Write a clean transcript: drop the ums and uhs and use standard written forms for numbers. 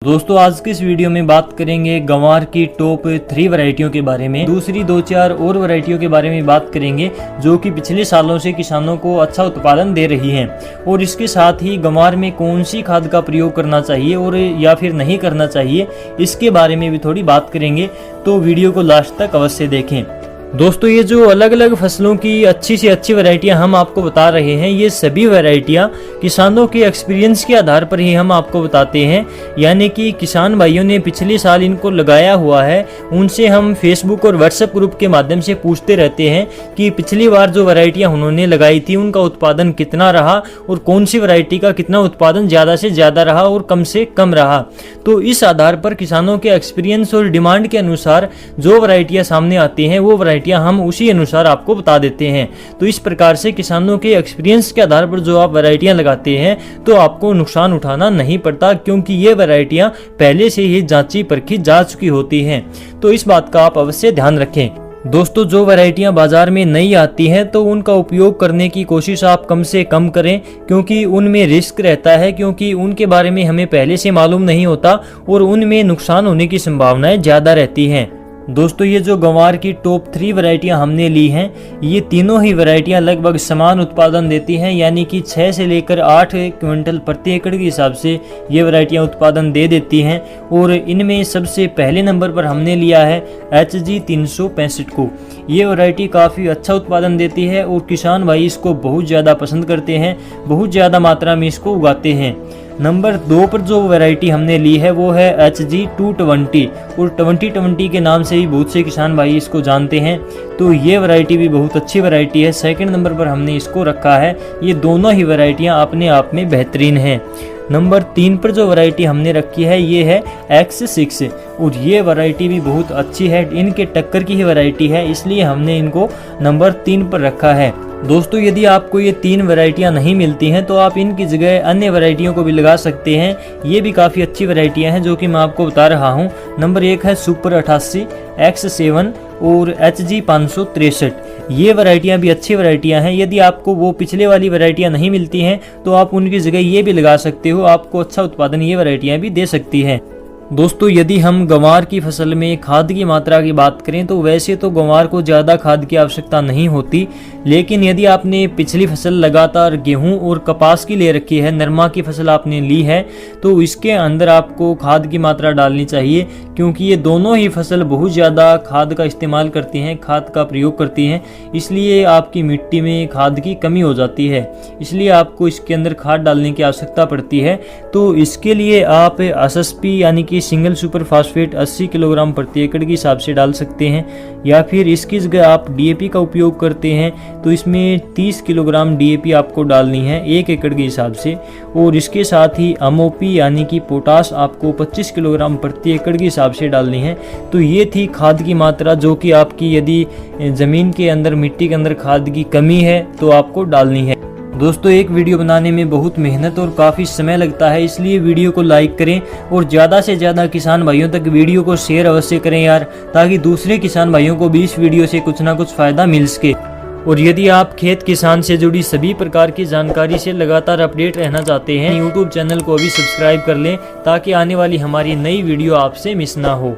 दोस्तों आज की इस वीडियो में बात करेंगे गंवार की टॉप 3 वैरायटियों के बारे में। दूसरी 2-4 और वैरायटियों के बारे में बात करेंगे जो कि पिछले सालों से किसानों को अच्छा उत्पादन दे रही हैं। और इसके साथ ही गंवार में कौन सी खाद का प्रयोग करना चाहिए और या फिर नहीं करना चाहिए, इसके बारे में भी थोड़ी बात करेंगे। तो वीडियो को लास्ट तक अवश्य देखें। दोस्तों ये जो अलग अलग फसलों की अच्छी से अच्छी वैरायटियां हम आपको बता रहे हैं, ये सभी वैरायटियां किसानों के एक्सपीरियंस के आधार पर ही हम आपको बताते हैं। यानी कि किसान भाइयों ने पिछले साल इनको लगाया हुआ है, उनसे हम फेसबुक और व्हाट्सएप ग्रुप के माध्यम से पूछते रहते हैं कि पिछली बार जो वैरायटियां उन्होंने लगाई थी उनका उत्पादन कितना रहा और कौन सी वैरायटी का कितना उत्पादन ज़्यादा से ज़्यादा रहा और कम से कम रहा। तो इस आधार पर किसानों के एक्सपीरियंस और डिमांड के अनुसार जो वैरायटियाँ सामने आती हैं वो हम उसी अनुसार आपको बता देते हैं। तो इस प्रकार से किसानों के एक्सपीरियंस के आधार पर जो आप वैरायटियां लगाते हैं तो आपको नुकसान उठाना नहीं पड़ता, क्योंकि ये वैरायटियां पहले से ही जांची परखी जा चुकी होती हैं। तो इस बात का आप अवश्य ध्यान रखें। दोस्तों जो वैरायटियां बाजार में नई आती हैं तो उनका उपयोग करने की कोशिश आप कम से कम करें, क्योंकि उनमें रिस्क रहता है, क्योंकि उनके बारे में हमें पहले से मालूम नहीं होता और उनमें नुकसान होने की संभावनाएं ज़्यादा रहती हैं। दोस्तों ये जो गंवार की टॉप 3 वैरायटियां हमने ली हैं, ये तीनों ही वैरायटियां लगभग समान उत्पादन देती हैं। यानी कि 6 से लेकर 8 क्विंटल प्रति एकड़ के हिसाब से ये वैरायटियां उत्पादन दे देती हैं। और इनमें सबसे पहले नंबर पर हमने लिया है HG 365 को। ये वैरायटी काफ़ी अच्छा उत्पादन देती है और किसान भाई इसको बहुत ज़्यादा पसंद करते हैं, बहुत ज़्यादा मात्रा में इसको उगाते हैं। नंबर 2 पर जो वैरायटी हमने ली है वो है HG 220 और 2020 के नाम से ही बहुत से किसान भाई इसको जानते हैं। तो ये वैरायटी भी बहुत अच्छी वैरायटी है। सेकंड नंबर पर हमने इसको रखा है। ये दोनों ही वैरायटियां अपने आप में बेहतरीन हैं। नंबर 3 पर जो वैरायटी हमने रखी है ये है X6 और ये वैरायटी भी बहुत अच्छी है, इनके टक्कर की ही वैरायटी है, इसलिए हमने इनको नंबर 3 पर रखा है। दोस्तों यदि आपको ये 3 वैरायटियां नहीं मिलती हैं तो आप इनकी जगह अन्य वैरायटियों को भी लगा सकते हैं। ये भी काफ़ी अच्छी वैरायटियां हैं जो कि मैं आपको बता रहा हूं। नंबर 1 है सुपर 88, X7 और HG 563। ये वैरायटियां भी अच्छी वैरायटियां हैं। यदि आपको वो पिछले वाली वैरायटियां नहीं मिलती हैं तो आप उनकी जगह ये भी लगा सकते हो, आपको अच्छा उत्पादन ये वैरायटियां भी दे सकती हैं। दोस्तों यदि हम गंवार की फसल में खाद की मात्रा की बात करें तो वैसे तो गंवार को ज़्यादा खाद की आवश्यकता नहीं होती, लेकिन यदि आपने पिछली फसल लगातार गेहूं और कपास की ले रखी है, नरमा की फसल आपने ली है, तो इसके अंदर आपको खाद की मात्रा डालनी चाहिए, क्योंकि ये दोनों ही फसल बहुत ज़्यादा खाद का इस्तेमाल करती हैं, खाद का प्रयोग करती हैं। इसलिए आपकी मिट्टी में खाद की कमी हो जाती है, इसलिए आपको इसके अंदर खाद डालने की आवश्यकता पड़ती है। तो इसके लिए आप SSP यानी कि सिंगल सुपर फास्फेट 80 किलोग्राम प्रति एकड़ के हिसाब से डाल सकते हैं, या फिर इसकी जगह आप DAP का उपयोग करते हैं तो इसमें 30 किलोग्राम DAP आपको डालनी है 1 एकड़ के हिसाब से। और इसके साथ ही MOP यानी कि पोटास आपको 25 किलोग्राम प्रति एकड़ के हिसाब से डालनी है। तो ये थी खाद की मात्रा जो कि आपकी यदि ज़मीन के अंदर मिट्टी के अंदर खाद की कमी है तो आपको डालनी है। दोस्तों एक वीडियो बनाने में बहुत मेहनत और काफ़ी समय लगता है, इसलिए वीडियो को लाइक करें और ज़्यादा से ज़्यादा किसान भाइयों तक वीडियो को शेयर अवश्य करें यार, ताकि दूसरे किसान भाइयों को भी इस वीडियो से कुछ ना कुछ फ़ायदा मिल सके। और यदि आप खेत किसान से जुड़ी सभी प्रकार की जानकारी से लगातार अपडेट रहना चाहते हैं, YouTube चैनल को अभी सब्सक्राइब कर लें ताकि आने वाली हमारी नई वीडियो आपसे मिस ना हो।